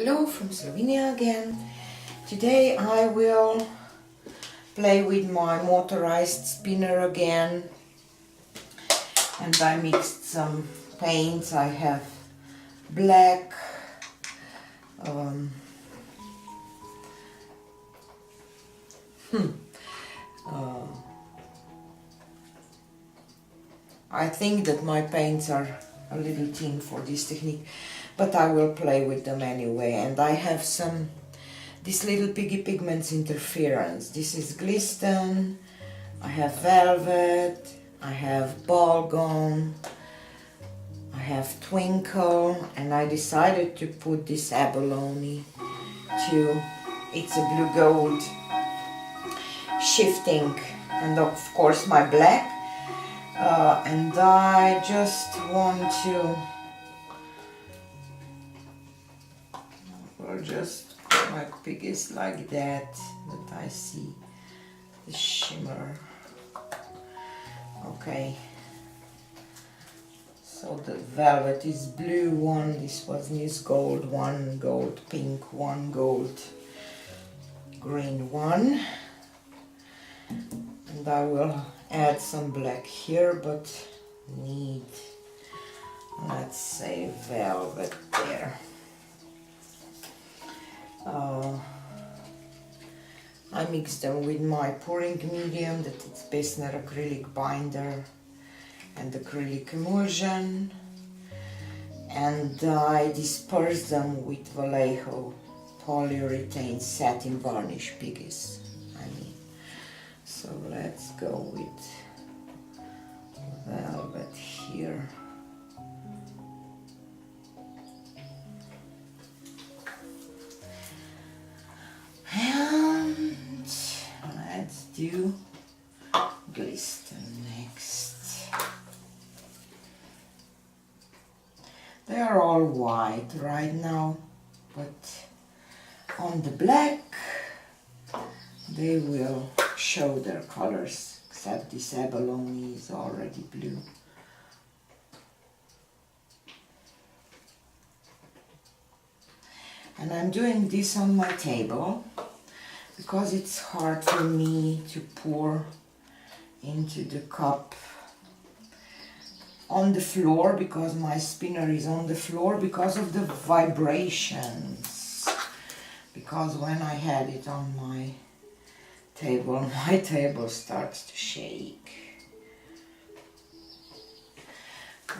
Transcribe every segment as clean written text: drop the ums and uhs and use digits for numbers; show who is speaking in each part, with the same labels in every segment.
Speaker 1: Hello from Slovenia again. Today I will play with my motorized spinner again, and I mixed some paints. I have black, I think that my paints are a little thin for this technique, but I will play with them anyway. And I have this little piggy pigments interference. This is glisten, I have velvet, I have ball gum, I have twinkle, and I decided to put this abalone too. It's a blue gold shifting, and of course my black. And I just want to just my piggies like that I see the shimmer. Okay, so the velvet is blue one, this was gold one, gold pink one, gold green one, and I will add some black here, but need, let's say, velvet there. I mix them with my pouring medium, that it's Paintpourstore acrylic binder and acrylic emulsion, and I disperse them with Vallejo polyurethane satin varnish piggies. So let's go with velvet here. And let's do glisten next. They are all white right now, but on the black they will show their colors, except this abalone is already blue. And I'm doing this on my table because it's hard for me to pour into the cup on the floor, because my spinner is on the floor, because of the vibrations. Because when I had it on my table starts to shake.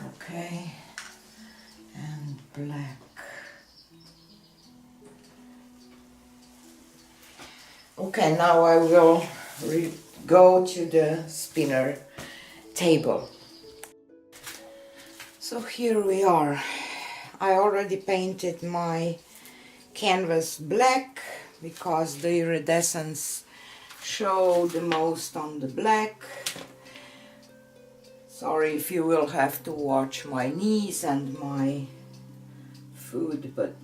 Speaker 1: Okay, and black. Okay, now I will go to the spinner table. So here we are. I already painted my canvas black because the iridescence show the most on the black. Sorry if you will have to watch my knees and my food, but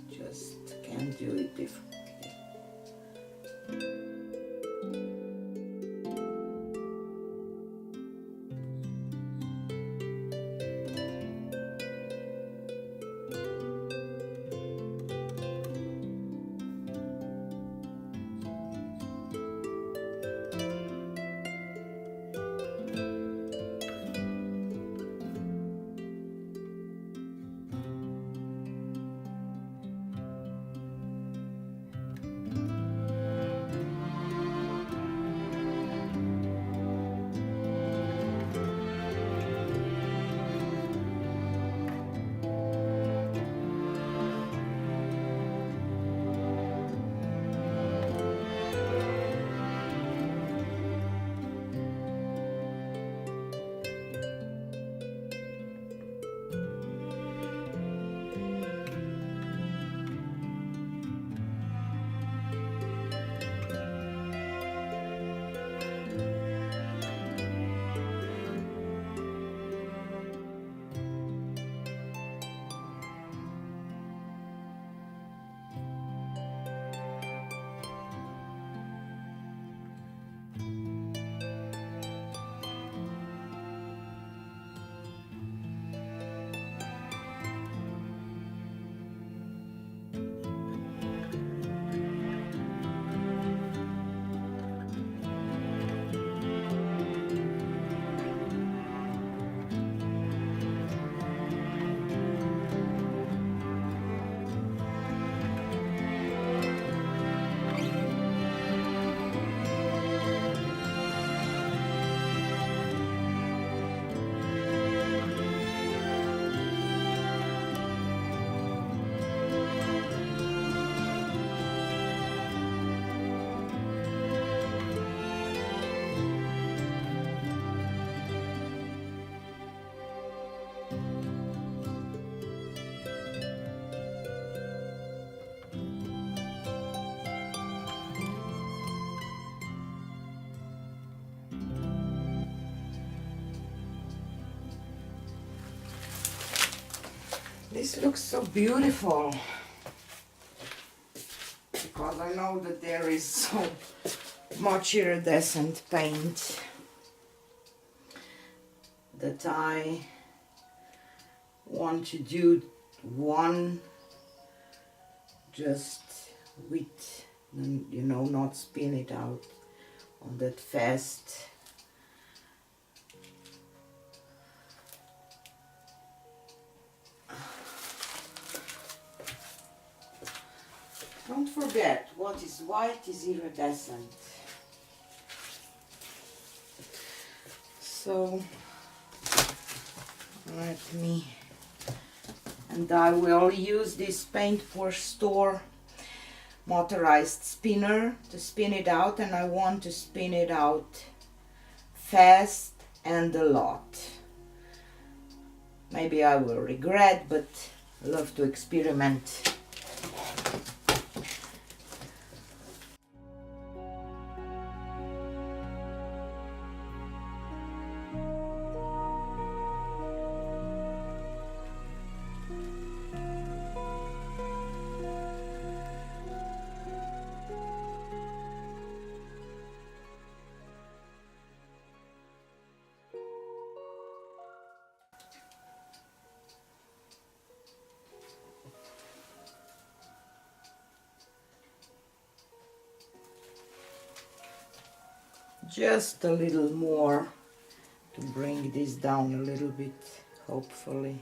Speaker 1: just can't do it differently. This looks so beautiful because I know that there is so much iridescent paint that I want to do one just with, you know, not spin it out on that fast. Don't forget, what is white is iridescent. So let me, and I will use this Paintpourstore motorized spinner to spin it out, and I want to spin it out fast and a lot. Maybe I will regret, but I love to experiment. Just a little more to bring this down a little bit, hopefully.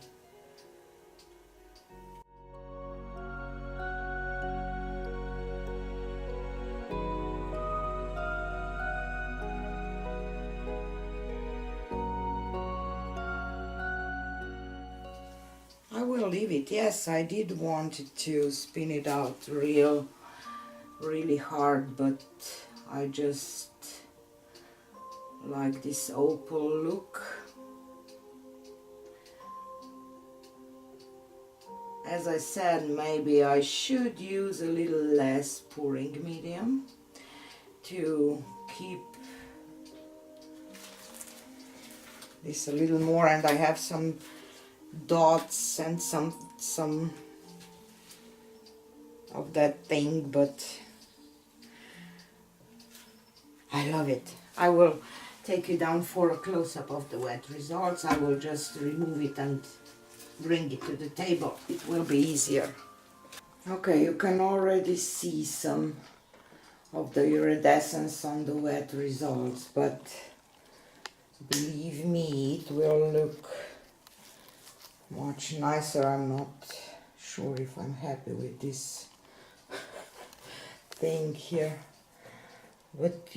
Speaker 1: I will leave it. Yes, I did want to spin it out really hard, but I just like this opal look. As I said, maybe I should use a little less pouring medium to keep this a little more, and I have some dots and some of that thing, but I love it. I will take you down for a close-up of the wet results. I will just remove it and bring it to the table. It will be easier. Okay, you can already see some of the iridescence on the wet results, but believe me, it will look much nicer. I'm not sure if I'm happy with this thing here, but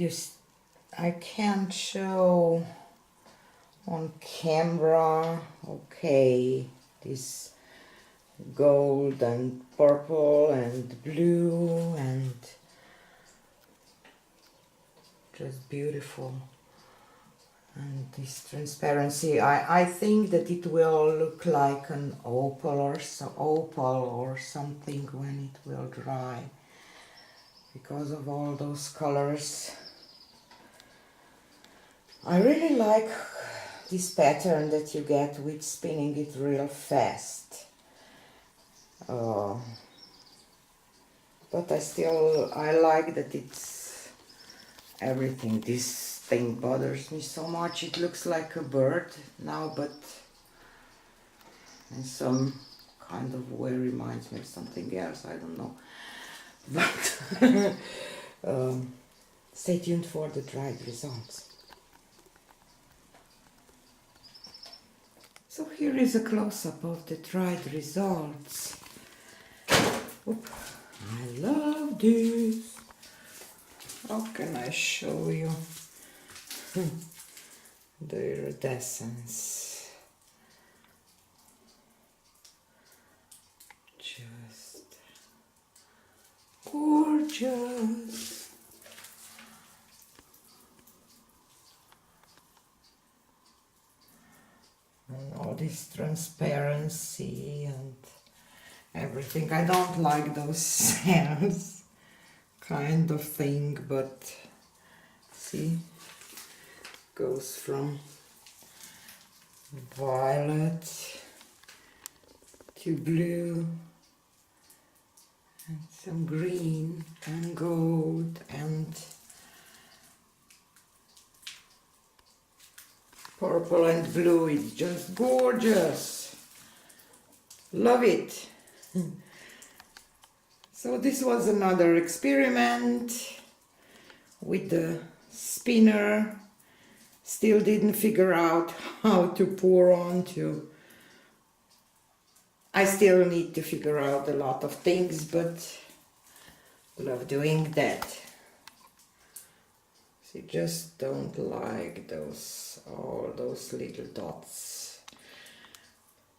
Speaker 1: I can't show on camera. Okay, this gold and purple and blue and just beautiful. And this transparency, I think that it will look like an opal or something when it will dry, because of all those colors. I really like this pattern that you get with spinning it real fast. But I like that it's everything. This thing bothers me so much. It looks like a bird now, but in some kind of way reminds me of something else. I don't know. But stay tuned for the dried results. So here is a close-up of the dried results. Oop. I love this. How can I show you the iridescence? Just gorgeous. And all this transparency and everything. I don't like those sands kind of thing, but see, goes from violet to blue and some green and gold and purple and blue. It's just gorgeous. Love it. So this was another experiment with the spinner. Still didn't figure out how to pour onto. I still need to figure out a lot of things, but love doing that. So just don't like all those little dots.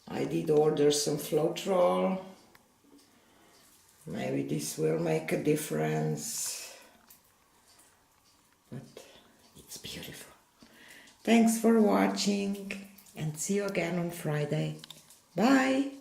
Speaker 1: I did order some Floetrol. Maybe this will make a difference. But it's beautiful. Thanks for watching and see you again on Friday. Bye!